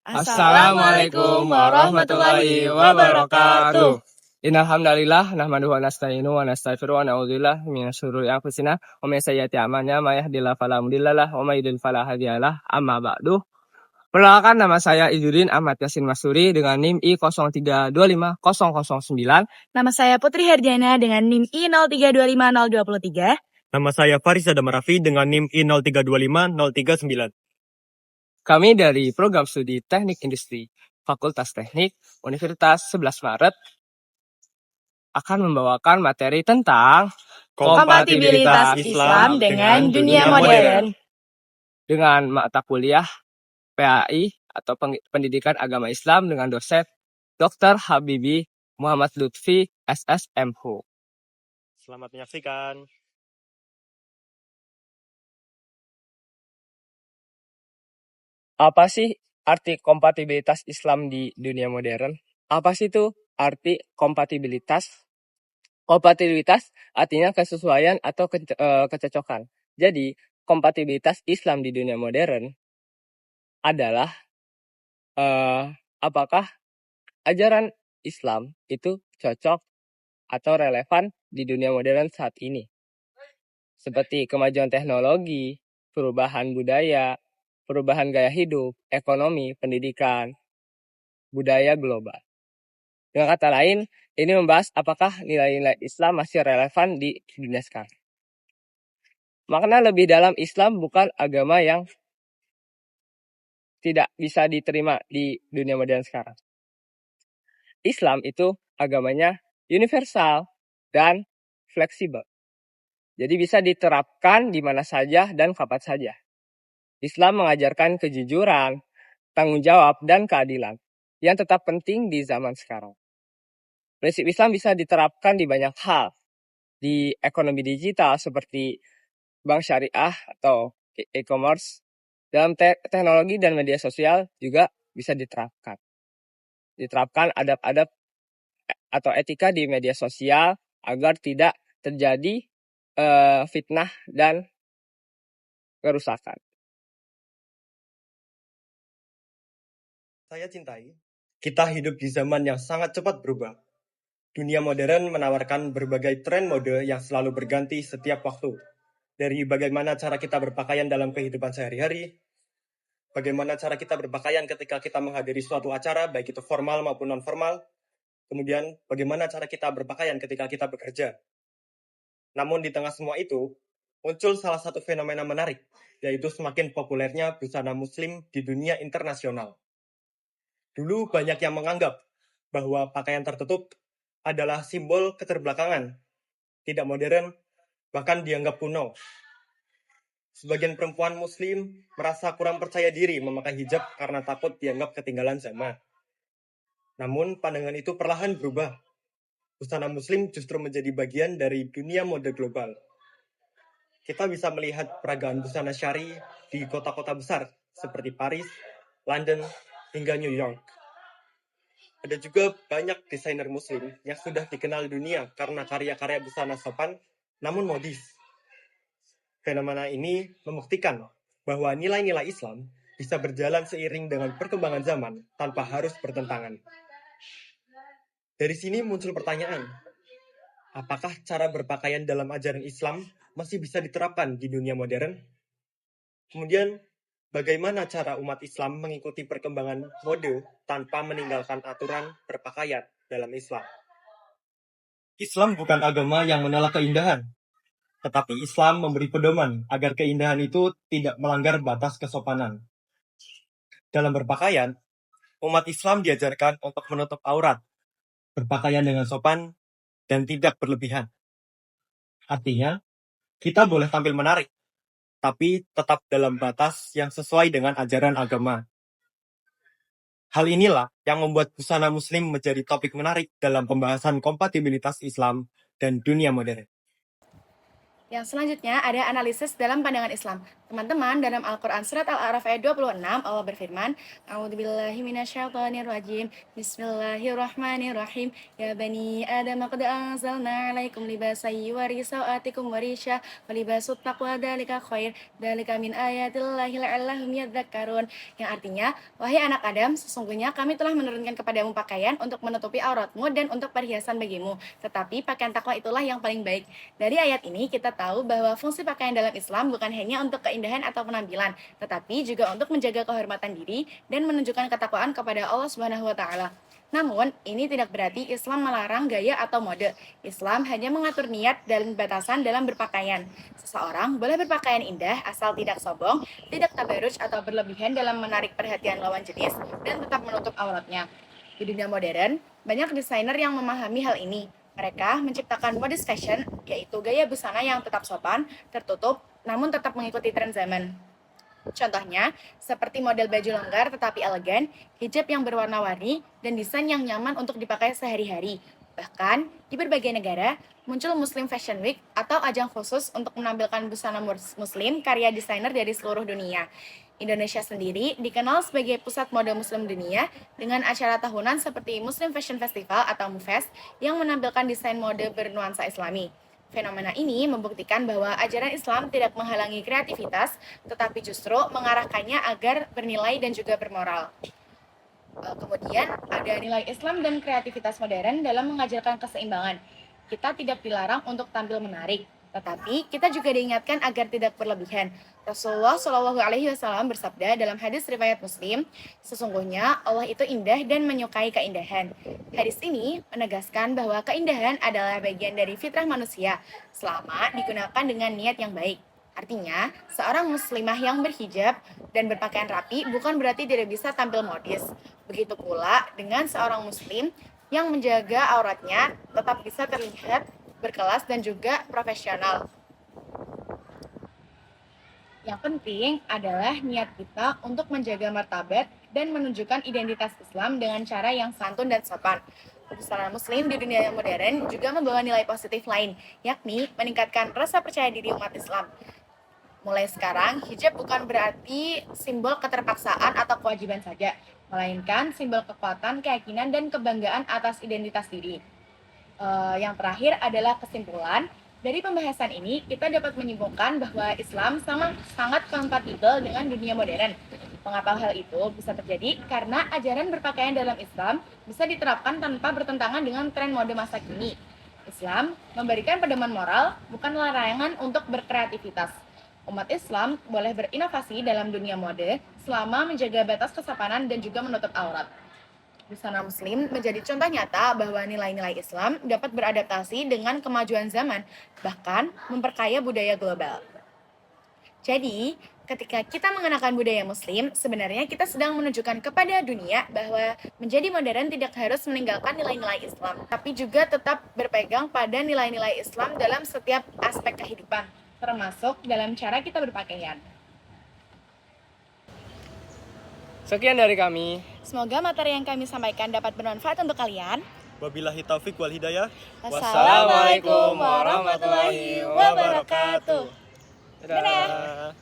Assalamualaikum warahmatullahi wabarakatuh. Innal hamdalillah nahmaduhu wa nasta'inu wa nastaghfiruh wa na'udzubillahi min syururi anfusina wa min sayyiati a'malina may yahdihillahu fala mudhillalah wa may yudhlil fala hadiyalah. Amma ba'du. Perkenalkan, nama saya Izudin Ahmad Yasin Masuri dengan NIM I 0325 009. Nama saya Putri Herjana dengan NIM I 0325023. Nama saya Faris Adam Raffi dengan NIM I 0325039. Kami dari Program Studi Teknik Industri Fakultas Teknik Universitas 11 Maret akan membawakan materi tentang Kompatibilitas Islam dengan dunia modern. dengan mata kuliah PAI atau Pendidikan Agama Islam dengan dosen Dr. Habibi Muhammad Lutfi SSMH. Selamat menyaksikan. Apa sih arti kompatibilitas Islam di dunia modern? Apa sih itu arti kompatibilitas? Kompatibilitas artinya kesesuaian atau kecocokan. Jadi, kompatibilitas Islam di dunia modern adalah apakah ajaran Islam itu cocok atau relevan di dunia modern saat ini. Seperti kemajuan teknologi, perubahan budaya, perubahan gaya hidup, ekonomi, pendidikan, budaya global. Dengan kata lain, ini membahas apakah nilai-nilai Islam masih relevan di dunia sekarang. Makna lebih dalam Islam bukan agama yang tidak bisa diterima di dunia modern sekarang. Islam itu agamanya universal dan fleksibel. Jadi bisa diterapkan di mana saja dan kapan saja. Islam mengajarkan kejujuran, tanggung jawab, dan keadilan yang tetap penting di zaman sekarang. Prinsip Islam bisa diterapkan di banyak hal. Di ekonomi digital seperti bank syariah atau e-commerce, dalam teknologi dan media sosial juga bisa diterapkan. Diterapkan adab-adab atau etika di media sosial agar tidak terjadi fitnah dan kerusakan. Saya cintai. Kita hidup di zaman yang sangat cepat berubah. Dunia modern menawarkan berbagai tren mode yang selalu berganti setiap waktu. Dari bagaimana cara kita berpakaian dalam kehidupan sehari-hari, bagaimana cara kita berpakaian ketika kita menghadiri suatu acara, baik itu formal maupun non-formal, kemudian bagaimana cara kita berpakaian ketika kita bekerja. Namun di tengah semua itu, muncul salah satu fenomena menarik, yaitu semakin populernya busana muslim di dunia internasional. Dulu banyak yang menganggap bahwa pakaian tertutup adalah simbol keterbelakangan, tidak modern, bahkan dianggap kuno. Sebagian perempuan muslim merasa kurang percaya diri memakai hijab karena takut dianggap ketinggalan zaman. Namun pandangan itu perlahan berubah. Busana muslim justru menjadi bagian dari dunia mode global. Kita bisa melihat peragaan busana syari di kota-kota besar seperti Paris, London, hingga New York. Ada juga banyak desainer muslim yang sudah dikenal dunia karena karya-karya busana sopan namun modis. Fenomena ini membuktikan bahwa nilai-nilai Islam bisa berjalan seiring dengan perkembangan zaman tanpa harus bertentangan. Dari sini muncul pertanyaan, apakah cara berpakaian dalam ajaran Islam masih bisa diterapkan di dunia modern? Kemudian, bagaimana cara umat Islam mengikuti perkembangan mode tanpa meninggalkan aturan berpakaian dalam Islam? Islam bukan agama yang menolak keindahan, tetapi Islam memberi pedoman agar keindahan itu tidak melanggar batas kesopanan. Dalam berpakaian, umat Islam diajarkan untuk menutup aurat, berpakaian dengan sopan, dan tidak berlebihan. Artinya, kita boleh tampil menarik, tapi tetap dalam batas yang sesuai dengan ajaran agama. Hal inilah yang membuat busana muslim menjadi topik menarik dalam pembahasan kompatibilitas Islam dan dunia modern. Yang selanjutnya ada analisis dalam pandangan Islam. Teman-teman, dalam Al-Quran Surat Al-A'raf ayat 26, Allah berfirman, A'udzubillahi minasyaitonirrajim, Bismillahirrahmanirrahim, Ya bani Adam, qad anzalna alaikum libasan yuwari sawatikum warisha, walibasut taqwa dalika khair, dalika min ayatillahi la'allahum yadzakkarun. Yang artinya, wahai anak Adam, sesungguhnya kami telah menurunkan kepadamu pakaian untuk menutupi auratmu dan untuk perhiasan bagimu. Tetapi pakaian takwa itulah yang paling baik. Dari ayat ini kita tahu bahwa fungsi pakaian dalam Islam bukan hanya untuk keindahan atau penampilan, tetapi juga untuk menjaga kehormatan diri dan menunjukkan ketakwaan kepada Allah Subhanahu wa taala. Namun, ini tidak berarti Islam melarang gaya atau mode. Islam hanya mengatur niat dan batasan dalam berpakaian. Seseorang boleh berpakaian indah asal tidak sombong, tidak tabarruj atau berlebihan dalam menarik perhatian lawan jenis, dan tetap menutup auratnya. Di dunia modern, banyak desainer yang memahami hal ini. Mereka menciptakan modest fashion, yaitu gaya busana yang tetap sopan, tertutup, namun tetap mengikuti tren zaman. Contohnya, seperti model baju longgar tetapi elegan, hijab yang berwarna-warni, dan desain yang nyaman untuk dipakai sehari-hari. Bahkan, di berbagai negara, muncul Muslim Fashion Week atau ajang khusus untuk menampilkan busana muslim karya desainer dari seluruh dunia. Indonesia sendiri dikenal sebagai pusat mode muslim dunia dengan acara tahunan seperti Muslim Fashion Festival atau MUFES yang menampilkan desain mode bernuansa Islami. Fenomena ini membuktikan bahwa ajaran Islam tidak menghalangi kreativitas, tetapi justru mengarahkannya agar bernilai dan juga bermoral. Kemudian ada nilai Islam dan kreativitas modern dalam mengajarkan keseimbangan. Kita tidak dilarang untuk tampil menarik, tetapi kita juga diingatkan agar tidak berlebihan. Rasulullah Shallallahu Alaihi Wasallam bersabda dalam hadis riwayat Muslim, sesungguhnya Allah itu indah dan menyukai keindahan. Hadis ini menegaskan bahwa keindahan adalah bagian dari fitrah manusia selama digunakan dengan niat yang baik. Artinya, seorang muslimah yang berhijab dan berpakaian rapi bukan berarti tidak bisa tampil modis. Begitu pula dengan seorang muslim yang menjaga auratnya tetap bisa terlihat berkelas dan juga profesional. Yang penting adalah niat kita untuk menjaga martabat dan menunjukkan identitas Islam dengan cara yang santun dan sopan. Busana muslim di dunia modern juga membawa nilai positif lain, yakni meningkatkan rasa percaya diri umat Islam. Mulai sekarang, hijab bukan berarti simbol keterpaksaan atau kewajiban saja, melainkan simbol kekuatan, keyakinan, dan kebanggaan atas identitas diri. Yang terakhir adalah kesimpulan. Dari pembahasan ini, kita dapat menyimpulkan bahwa Islam sangat kompatibel dengan dunia modern. Mengapa hal itu bisa terjadi? Karena ajaran berpakaian dalam Islam bisa diterapkan tanpa bertentangan dengan tren mode masa kini. Islam memberikan pedoman moral, bukan larangan untuk berkreativitas. Umat Islam boleh berinovasi dalam dunia mode selama menjaga batas kesopanan dan juga menutup aurat. Busana muslim menjadi contoh nyata bahwa nilai-nilai Islam dapat beradaptasi dengan kemajuan zaman, bahkan memperkaya budaya global. Jadi, ketika kita mengenakan budaya muslim, sebenarnya kita sedang menunjukkan kepada dunia bahwa menjadi modern tidak harus meninggalkan nilai-nilai Islam, tapi juga tetap berpegang pada nilai-nilai Islam dalam setiap aspek kehidupan, termasuk dalam cara kita berpakaian. Sekian dari kami. Semoga materi yang kami sampaikan dapat bermanfaat untuk kalian. Wabillahi taufik wal hidayah. Wassalamualaikum warahmatullahi wabarakatuh. Dadah.